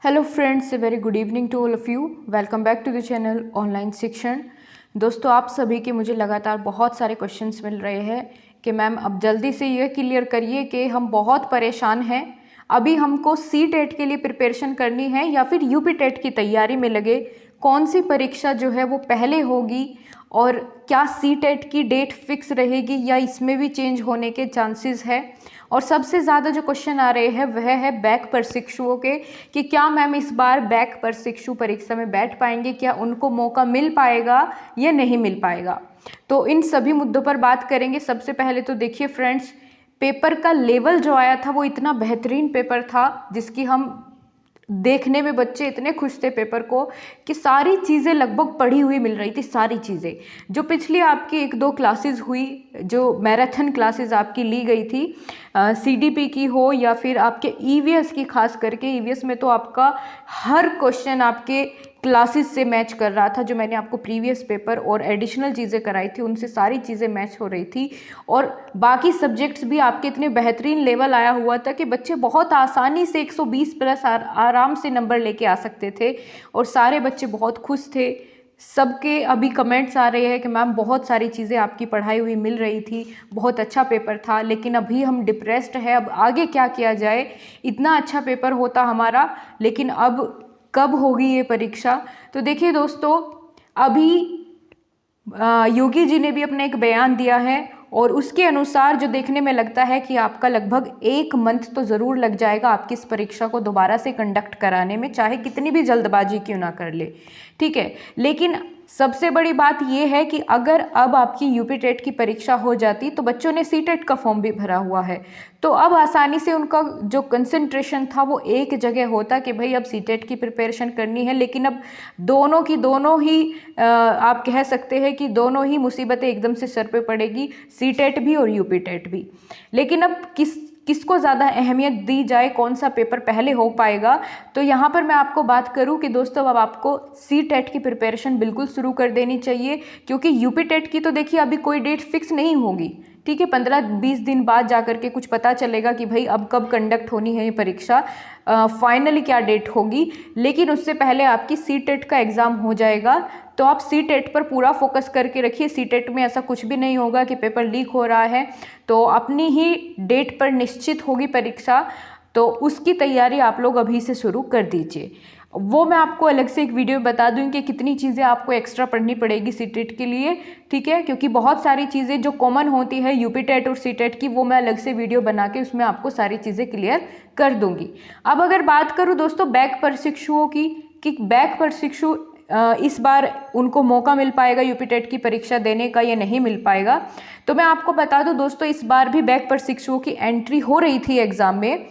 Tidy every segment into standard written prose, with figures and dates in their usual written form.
Hello friends, a very good evening to all of you. Welcome back to the channel online Shikshan. दोस्तों, आप सभी के मुझे लगातार बहुत सारे क्वेश्चंस मिल रहे हैं कि मैम अब जल्दी से ये क्लियर करिए कि हम बहुत परेशान हैं। अभी हमको सी टेट के लिए प्रिपरेशन करनी है या फिर यूपी टेट की तैयारी में लगे, कौन सी परीक्षा जो है वो पहले होगी और क्या सी टेट की डेट फिक्स रहेगी या इसमें भी चेंज होने के चांसेस है। और सबसे ज़्यादा जो क्वेश्चन आ रहे हैं वह है बैक प्रशिक्षुओं के कि क्या मैम इस बार बैक प्रशिक्षु परीक्षा में बैठ पाएंगे, क्या उनको मौका मिल पाएगा या नहीं मिल पाएगा। तो इन सभी मुद्दों पर बात करेंगे। सबसे पहले तो देखिए फ्रेंड्स, पेपर का लेवल जो आया था वो इतना बेहतरीन पेपर था जिसकी हम देखने में बच्चे इतने खुश थे पेपर को कि सारी चीज़ें लगभग पढ़ी हुई मिल रही थी। सारी चीज़ें जो पिछली आपकी 1-2 क्लासेस हुई, जो मैराथन क्लासेस आपकी ली गई थी, सीडीपी की हो या फिर आपके ईवीएस की, खास करके ईवीएस में तो आपका हर क्वेश्चन आपके क्लासेस से मैच कर रहा था। जो मैंने आपको प्रीवियस पेपर और एडिशनल चीज़ें कराई थी उनसे सारी चीज़ें मैच हो रही थी। और बाकी सब्जेक्ट्स भी आपके इतने बेहतरीन लेवल आया हुआ था कि बच्चे बहुत आसानी से 120 प्लस आराम से नंबर लेके आ सकते थे और सारे बच्चे बहुत खुश थे। सबके अभी कमेंट्स आ रहे हैं कि मैम बहुत सारी चीज़ें आपकी पढ़ाई हुई मिल रही थी, बहुत अच्छा पेपर था, लेकिन अभी हम डिप्रेस्ड है, अब आगे क्या किया जाए। इतना अच्छा पेपर होता हमारा, लेकिन अब कब होगी ये परीक्षा। तो देखिए दोस्तों, अभी योगी जी ने भी अपना एक बयान दिया है और उसके अनुसार जो देखने में लगता है कि आपका लगभग 1 मंथ तो ज़रूर लग जाएगा आपकी इस परीक्षा को दोबारा से कंडक्ट कराने में, चाहे कितनी भी जल्दबाजी क्यों ना कर ले, ठीक है। लेकिन सबसे बड़ी बात यह है कि अगर अब आपकी यूपी टेट की परीक्षा हो जाती तो बच्चों ने सी टेट का फॉर्म भी भरा हुआ है, तो अब आसानी से उनका जो कंसंट्रेशन था वो एक जगह होता कि भाई अब सी टेट की प्रिपरेशन करनी है। लेकिन अब दोनों की दोनों ही आप कह सकते हैं कि दोनों ही मुसीबतें एकदम से सर पे पड़ेगी, सी टेट भी और यूपी टेट भी। लेकिन अब किसको ज़्यादा अहमियत दी जाए, कौन सा पेपर पहले हो पाएगा। तो यहाँ पर मैं आपको बात करूँ कि दोस्तों अब आपको सी टेट की प्रिपरेशन बिल्कुल शुरू कर देनी चाहिए, क्योंकि यूपी टेट की तो देखिए अभी कोई डेट फिक्स नहीं होगी, ठीक है। 15-20 दिन बाद जा कर के कुछ पता चलेगा कि भाई अब कब कंडक्ट होनी है ये परीक्षा, फाइनली क्या डेट होगी। लेकिन उससे पहले आपकी सी टेट का एग्ज़ाम हो जाएगा, तो आप सी टेट पर पूरा फोकस करके रखिए। सी टेट में ऐसा कुछ भी नहीं होगा कि पेपर लीक हो रहा है, तो अपनी ही डेट पर निश्चित होगी परीक्षा, तो उसकी तैयारी आप लोग अभी से शुरू कर दीजिए। वो मैं आपको अलग से एक वीडियो में बता दूँ कि कितनी चीज़ें आपको एक्स्ट्रा पढ़नी पड़ेगी सी टेट के लिए, ठीक है, क्योंकि बहुत सारी चीज़ें जो कॉमन होती है यूपी टेट और सी टेट की, वो मैं अलग से वीडियो बना के उसमें आपको सारी चीज़ें क्लियर कर दूंगी। अब अगर बात करूँ दोस्तों बैक प्रशिक्षुओं की, कि बैक प्रशिक्षु इस बार उनको मौका मिल पाएगा यूपी टेट की परीक्षा देने का या नहीं मिल पाएगा, तो मैं आपको बता दूं दोस्तों, इस बार भी बैक प्रशिक्षुओं की एंट्री हो रही थी एग्ज़ाम में।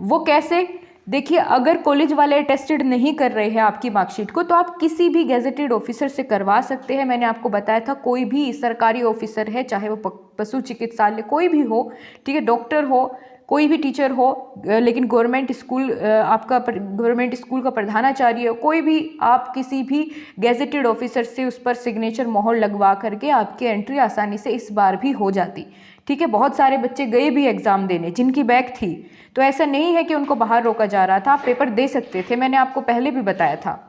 वो कैसे, देखिए, अगर कॉलेज वाले अटेस्टेड नहीं कर रहे हैं आपकी मार्कशीट को, तो आप किसी भी गेजेटेड ऑफिसर से करवा सकते हैं। मैंने आपको बताया था कोई भी सरकारी ऑफिसर है, चाहे वो पशु चिकित्सालय कोई भी हो, ठीक है, डॉक्टर हो, कोई भी टीचर हो, लेकिन गवर्नमेंट स्कूल, आपका गवर्नमेंट स्कूल का प्रधानाचार्य हो, कोई भी, आप किसी भी गेजेटेड ऑफिसर से उस पर सिग्नेचर मोहर लगवा करके आपकी एंट्री आसानी से इस बार भी हो जाती, ठीक है। बहुत सारे बच्चे गए भी एग्ज़ाम देने जिनकी बैक थी, तो ऐसा नहीं है कि उनको बाहर रोका जा रहा था, आप पेपर दे सकते थे, मैंने आपको पहले भी बताया था।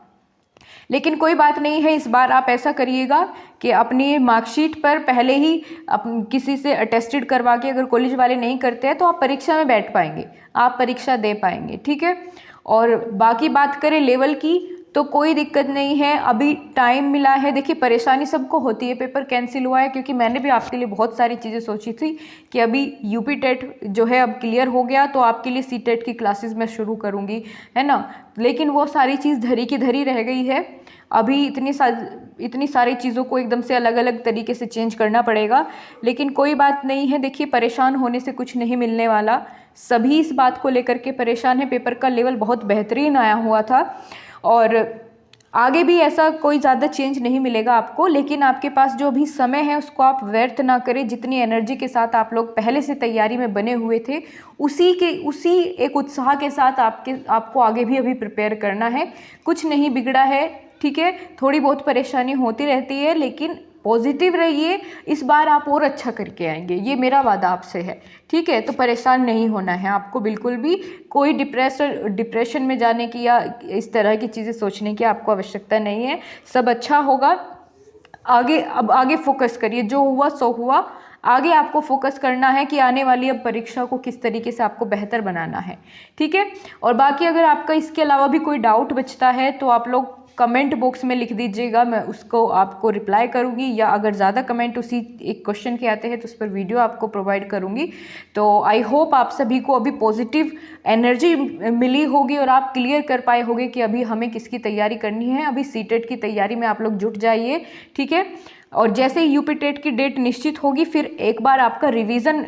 लेकिन कोई बात नहीं है, इस बार आप ऐसा करिएगा कि अपनी मार्कशीट पर पहले ही किसी से अटेस्टेड करवा के, अगर कॉलेज वाले नहीं करते हैं तो आप परीक्षा में बैठ पाएंगे, आप परीक्षा दे पाएंगे, ठीक है। और बाकी बात करें लेवल की, तो कोई दिक्कत नहीं है, अभी टाइम मिला है। देखिए, परेशानी सबको होती है, पेपर कैंसिल हुआ है, क्योंकि मैंने भी आपके लिए बहुत सारी चीज़ें सोची थी कि अभी यूपी टेट जो है अब क्लियर हो गया तो आपके लिए सी टेट की क्लासेस मैं शुरू करूँगी, है ना। लेकिन वो सारी चीज़ धरी की धरी रह गई है। अभी इतनी सारी चीज़ों को एकदम से अलग अलग तरीके से चेंज करना पड़ेगा, लेकिन कोई बात नहीं है। देखिए, परेशान होने से कुछ नहीं मिलने वाला, सभी इस बात को लेकर के परेशान है। पेपर का लेवल बहुत बेहतरीन आया हुआ था और आगे भी ऐसा कोई ज़्यादा चेंज नहीं मिलेगा आपको, लेकिन आपके पास जो भी समय है उसको आप व्यर्थ ना करें। जितनी एनर्जी के साथ आप लोग पहले से तैयारी में बने हुए थे, उसी एक उत्साह के साथ आपको आगे भी अभी प्रिपेयर करना है। कुछ नहीं बिगड़ा है, ठीक है। थोड़ी बहुत परेशानी होती रहती है, लेकिन पॉजिटिव रहिए, इस बार आप और अच्छा करके आएंगे, ये मेरा वादा आपसे है। ठीक है, तो परेशान नहीं होना है आपको बिल्कुल भी, कोई डिप्रेशन में जाने की या इस तरह की चीज़ें सोचने की आपको आवश्यकता नहीं है। सब अच्छा होगा। अब आगे फोकस करिए, जो हुआ सो हुआ। आगे आपको फोकस करना है कि आने वाली अब परीक्षा को किस तरीके से आपको बेहतर बनाना है। ठीक है, और बाकी अगर आपका इसके अलावा भी कोई डाउट बचता है तो आप लोग कमेंट बॉक्स में लिख दीजिएगा, मैं उसको आपको रिप्लाई करूँगी, या अगर ज़्यादा कमेंट उसी एक क्वेश्चन के आते हैं तो उस पर वीडियो आपको प्रोवाइड करूँगी। तो आई होप आप सभी को अभी पॉजिटिव एनर्जी मिली होगी और आप क्लियर कर पाए होंगे कि अभी हमें किसकी तैयारी करनी है। अभी सीटेट की तैयारी में आप लोग जुट जाइए। ठीक है, और जैसे ही यूपी टेट की डेट निश्चित होगी फिर एक बार आपका रिवीजन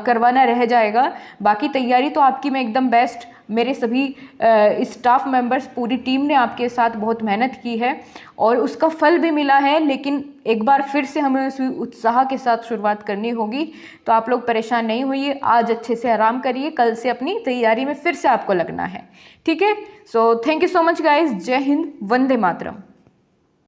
करवाना रह जाएगा। बाकी तैयारी तो आपकी मैं एकदम बेस्ट, मेरे सभी स्टाफ मेंबर्स, पूरी टीम ने आपके साथ बहुत मेहनत की है और उसका फल भी मिला है। लेकिन एक बार फिर से हमें उस उत्साह के साथ शुरुआत करनी होगी। तो आप लोग परेशान नहीं होइए, आज अच्छे से आराम करिए, कल से अपनी तैयारी में फिर से आपको लगना है। ठीक है, so thank you so much guys. जय हिंद, वंदे मातरम।